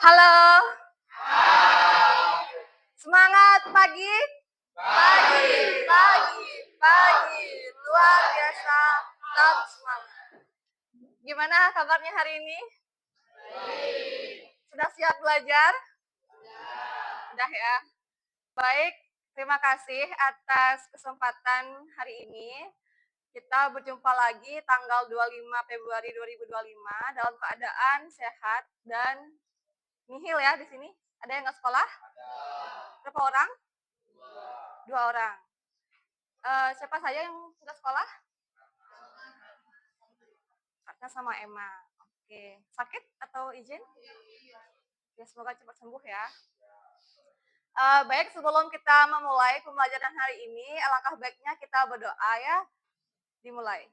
Halo, semangat pagi? Pagi, pagi, pagi, luar biasa, tetap semangat. Gimana kabarnya hari ini? Sudah siap belajar? Sudah ya. Baik, terima kasih atas kesempatan hari ini. Kita berjumpa lagi tanggal 25 Februari 2025 dalam keadaan sehat dan nihil ya di sini. Ada yang nggak sekolah? Berapa orang? 2 orang. Siapa saja yang nggak sekolah? Kakak sama Emma. Oke. Sakit atau izin? Ya, semoga cepat sembuh ya. Baik, sebelum kita memulai pembelajaran hari ini, alangkah baiknya kita berdoa ya. Dimulai.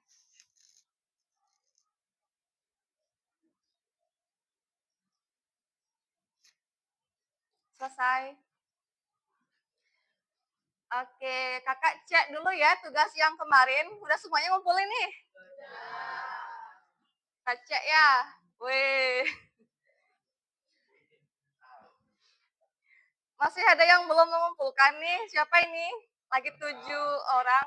Selesai. Oke, kakak cek dulu ya tugas yang kemarin. Udah semuanya ngumpulin nih? Kakak cek ya. Wih. Masih ada yang belum mengumpulkan nih. Siapa ini? Lagi 7 orang.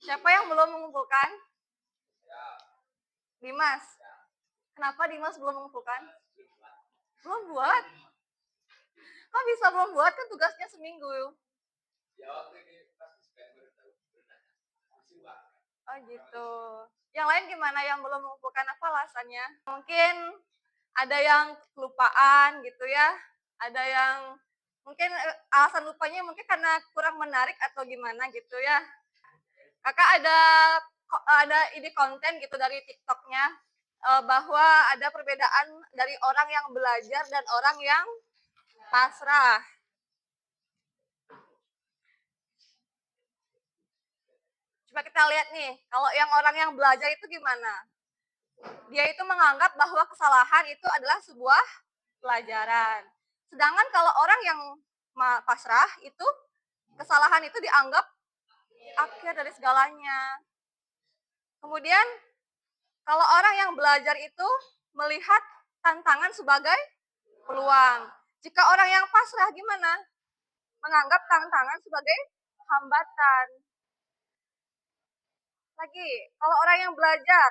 Siapa yang belum mengumpulkan? Dimas. Kenapa Dimas belum mengumpulkan? Belum buat? Kok bisa belum buat? Kan tugasnya seminggu. Oh gitu. Yang lain gimana yang belum mengumpulkan, apa alasannya? Mungkin ada yang kelupaan gitu ya. Ada yang mungkin alasan lupanya mungkin karena kurang menarik atau gimana gitu ya. Kakak ada ide konten gitu dari TikToknya bahwa ada perbedaan dari orang yang belajar dan orang yang pasrah. Coba kita lihat nih, kalau yang orang yang belajar itu gimana? Dia itu menganggap bahwa kesalahan itu adalah sebuah pelajaran. Sedangkan kalau orang yang pasrah itu kesalahan itu dianggap akhir dari segalanya. Kemudian kalau orang yang belajar itu melihat tantangan sebagai peluang. Jika orang yang pasrah gimana? Menganggap tantangan sebagai hambatan. Lagi, kalau orang yang belajar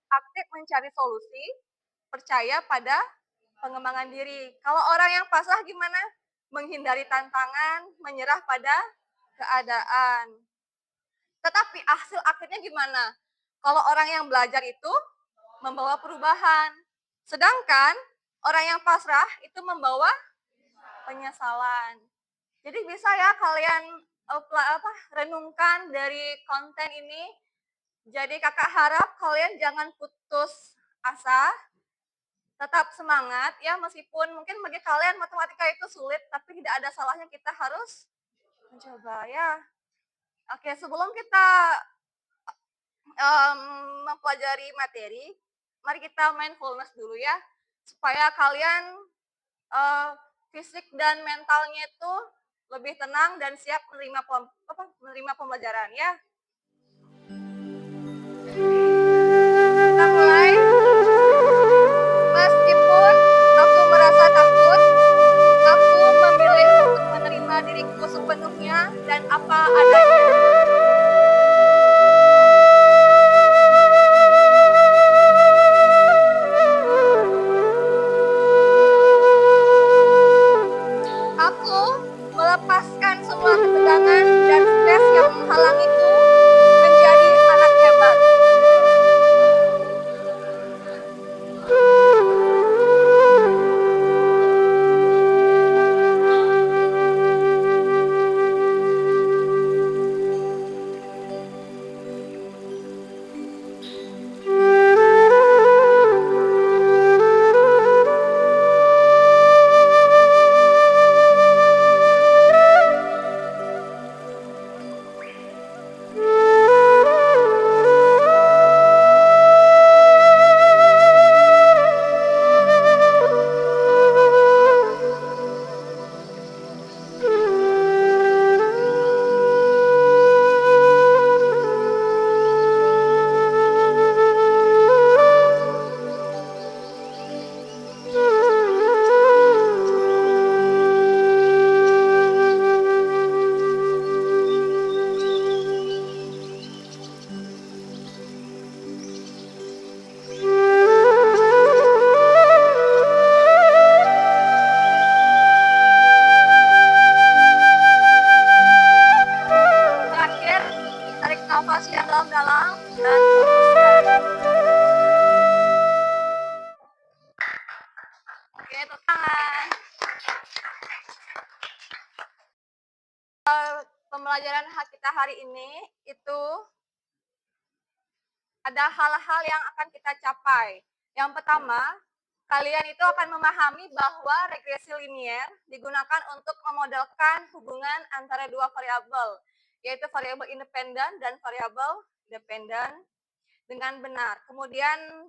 aktif mencari solusi, percaya pada pengembangan diri. Kalau orang yang pasrah gimana? Menghindari tantangan, menyerah pada keadaan. Tetapi hasil akhirnya gimana? Kalau orang yang belajar itu membawa perubahan. Sedangkan orang yang pasrah itu membawa penyesalan. Jadi bisa ya kalian renungkan dari konten ini. Jadi kakak harap kalian jangan putus asa, tetap semangat ya, meskipun mungkin bagi kalian matematika itu sulit, tapi tidak ada salahnya kita harus mencoba ya. Oke, sebelum kita mempelajari materi, mari kita mindfulness dulu ya, supaya kalian fisik dan mentalnya itu lebih tenang dan siap menerima pembelajaran ya. Kita mulai. Meskipun aku merasa takut, aku memilih untuk menerima diriku sepenuhnya dan apa adanya. Aku melepaskan semua ketegangan dan stres yang menghalangiku menjadi anak hebat. nafas yang dalam-dalam dan hembuskan. Oke, tepuk tangan. Pembelajaran kita hari ini itu ada hal-hal yang akan kita capai. Yang pertama, kalian itu akan memahami bahwa regresi linier digunakan untuk memodelkan hubungan antara dua variabel, yaitu variabel independen dan variabel dependen dengan benar. Kemudian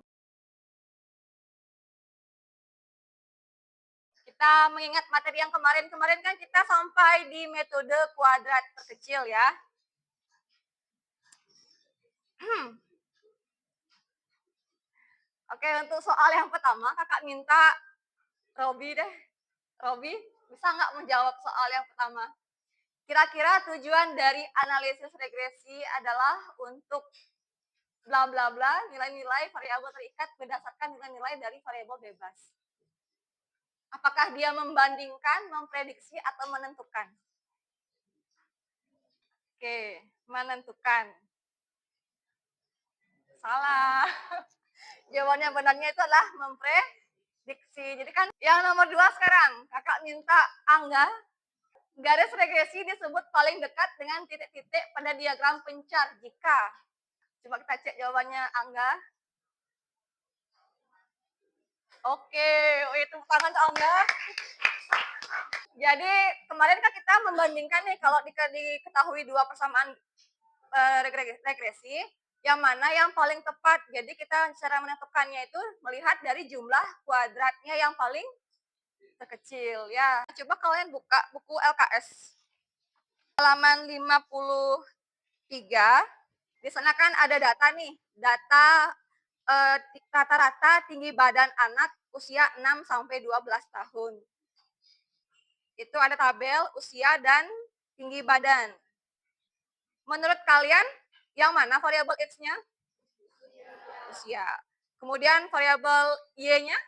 kita mengingat materi yang kemarin-kemarin kan kita sampai di metode kuadrat terkecil ya. Oke, untuk soal yang pertama kakak minta Robi deh. Robi, bisa nggak menjawab soal yang pertama? Kira-kira tujuan dari analisis regresi adalah untuk bla bla bla, nilai-nilai variabel terikat berdasarkan nilai-nilai dari variabel bebas. Apakah dia membandingkan, memprediksi, atau menentukan? Oke, menentukan. Salah. Jawabannya benarnya itu adalah memprediksi. Jadi kan yang nomor 2 sekarang, kakak minta Angga. Garis regresi disebut paling dekat dengan titik-titik pada diagram pencar jika. Coba kita cek jawabannya Angga. Oke, itu tangan Angga. Jadi kemarin kan kita membandingkan nih kalau diketahui dua persamaan regresi, yang mana yang paling tepat. Jadi kita cara menentukannya itu melihat dari jumlah kuadratnya yang paling terkecil ya. Coba kalian buka buku LKS halaman 53. Di sana kan ada data nih, data rata-rata tinggi badan anak usia 6 sampai 12 tahun. Itu ada tabel usia dan tinggi badan. Menurut kalian yang mana variabel X-nya? Usia. Kemudian variabel Y-nya?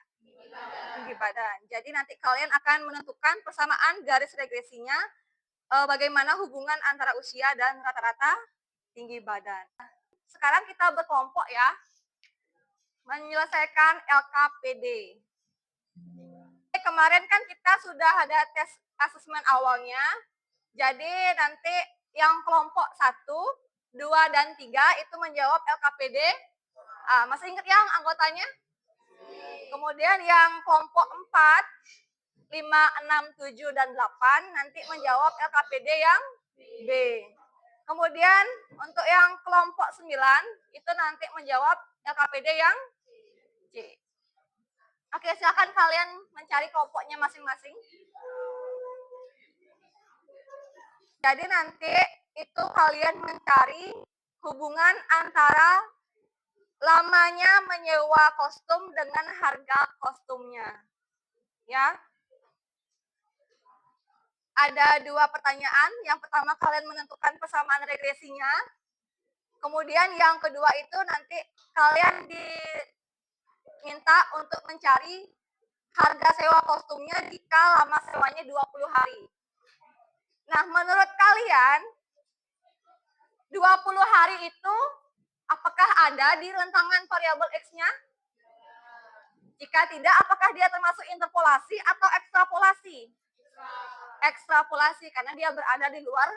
Tinggi badan. Jadi nanti kalian akan menentukan persamaan garis regresinya, bagaimana hubungan antara usia dan rata-rata tinggi badan. Sekarang kita berkelompok ya, menyelesaikan LKPD. Kemarin kan kita sudah ada tes asesmen awalnya, jadi nanti yang kelompok 1, 2, dan 3 itu menjawab LKPD. Masih ingat yang anggotanya? Kemudian yang kelompok 4, 5, 6, 7, dan 8 nanti menjawab LKPD yang B. Kemudian untuk yang kelompok 9 itu nanti menjawab LKPD yang C. Oke, silakan kalian mencari kelompoknya masing-masing. Jadi nanti itu kalian mencari hubungan antara lamanya menyewa kostum dengan harga kostumnya. Ya. Ada 2 pertanyaan. Yang pertama kalian menentukan persamaan regresinya. Kemudian yang kedua itu nanti kalian diminta untuk mencari harga sewa kostumnya jika lama sewanya 20 hari. Nah, menurut kalian 20 hari itu apakah ada di rentangan variabel X-nya? Jika tidak, apakah dia termasuk interpolasi atau ekstrapolasi? Ekstrapolasi, karena dia berada di luar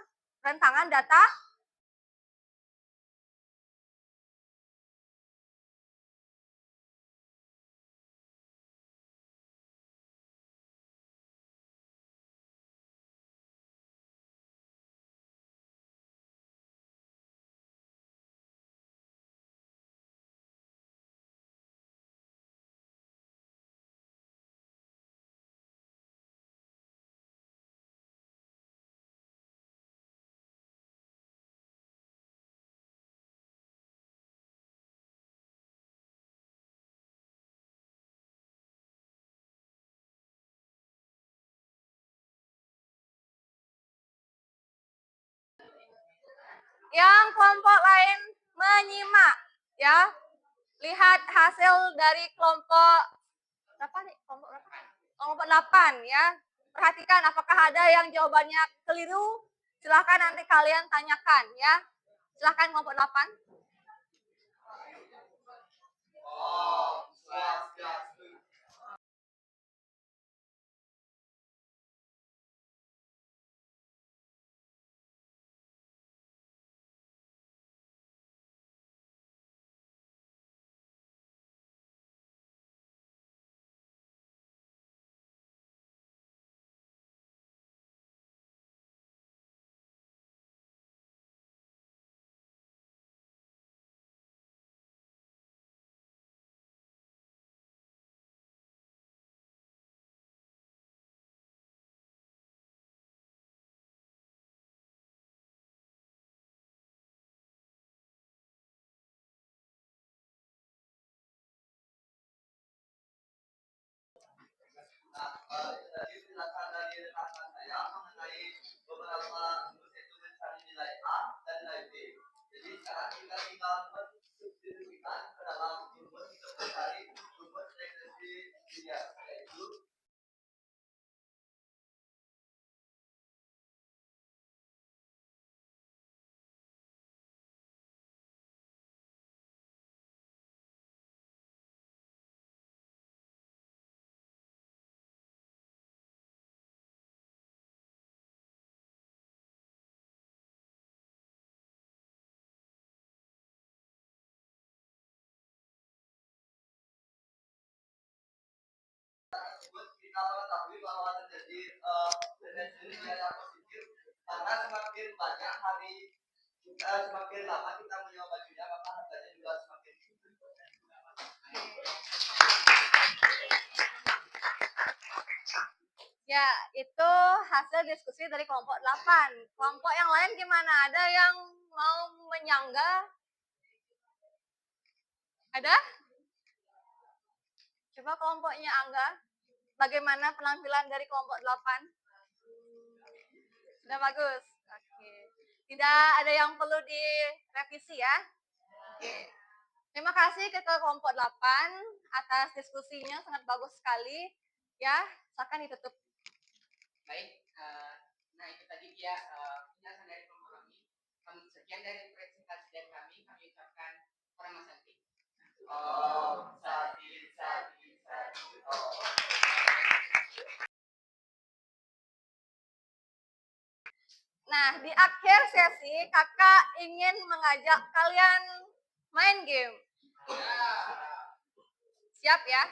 rentangan data. Yang kelompok lain menyimak, ya. Lihat hasil dari kelompok berapa nih? Kelompok 8 ya. Perhatikan apakah ada yang jawabannya keliru. Silahkan nanti kalian tanyakan ya. Silahkan kelompok 8. Kita mengetahui bahwa terjadi tendensi yang positif karena semakin banyak hari semakin lama kita menyewa bajunya maka harganya juga semakin tinggi. Ya, itu hasil diskusi dari kelompok 8. Kelompok yang lain gimana? Ada yang mau menyanggah? Ada? Coba kelompoknya Angga. Bagaimana penampilan dari kelompok 8? Sudah bagus. Oke. Tidak ada yang perlu direvisi ya. Oke. Terima kasih ke kelompok 8 atas diskusinya, sangat bagus sekali. Ya, silakan ditutup. Baik, nah itu tadi dia penjelasan dari kelompok kami. Sekian dari presentasi dari kami ucapkan Orang Santi. Oh, Santi. Nah, di akhir sesi kakak ingin mengajak kalian main game. Siap ya?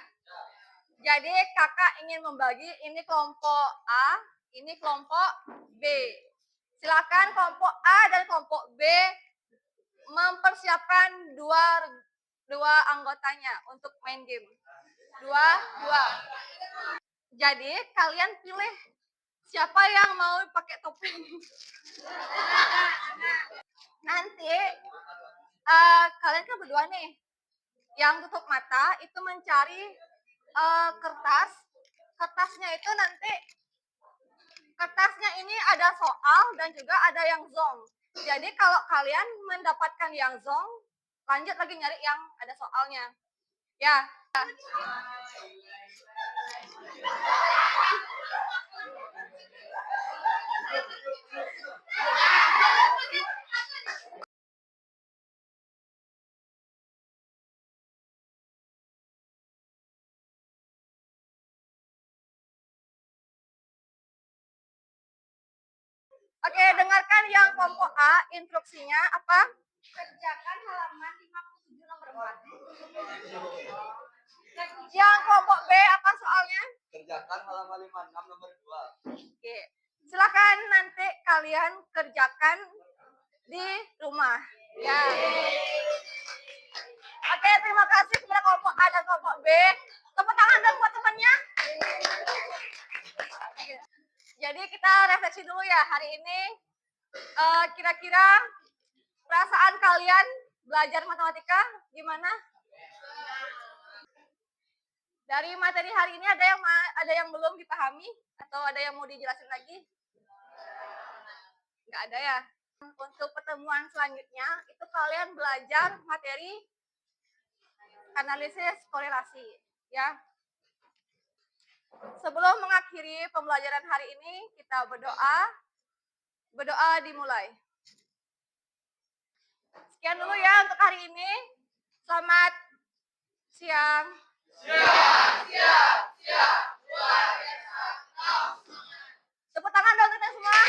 Jadi kakak ingin membagi ini kelompok A, ini kelompok B. Silakan kelompok A dan kelompok B mempersiapkan dua anggotanya untuk main game. Dua. Jadi kalian pilih siapa yang mau pakai topeng. Nanti kalian kan berdua nih, yang tutup mata itu mencari kertas. Kertasnya itu nanti kertasnya ini ada soal dan juga ada yang zong. Jadi kalau kalian mendapatkan yang zong, lanjut lagi nyari yang ada soalnya. Ya. Oke, dengarkan yang kelompok A, instruksinya apa? Kerjakan halaman 57 nomor 4. Yang kelompok B apa soalnya? Kerjakan halaman 56 nomor 2. Oke. Silakan nanti kalian kerjakan di rumah. Ya. Oke, terima kasih kepada kelompok A dan kelompok B. Tepuk tangan dong buat temannya. Jadi kita refleksi dulu ya hari ini. Kira-kira perasaan kalian belajar matematika gimana? Dari materi hari ini ada yang belum dipahami atau ada yang mau dijelasin lagi? Nggak ada ya. Untuk pertemuan selanjutnya itu kalian belajar materi analisis korelasi ya. Sebelum mengakhiri pembelajaran hari ini kita berdoa. Berdoa dimulai. Sekian dulu ya untuk hari ini. Selamat siang. Tepuk tangan dong kita semua.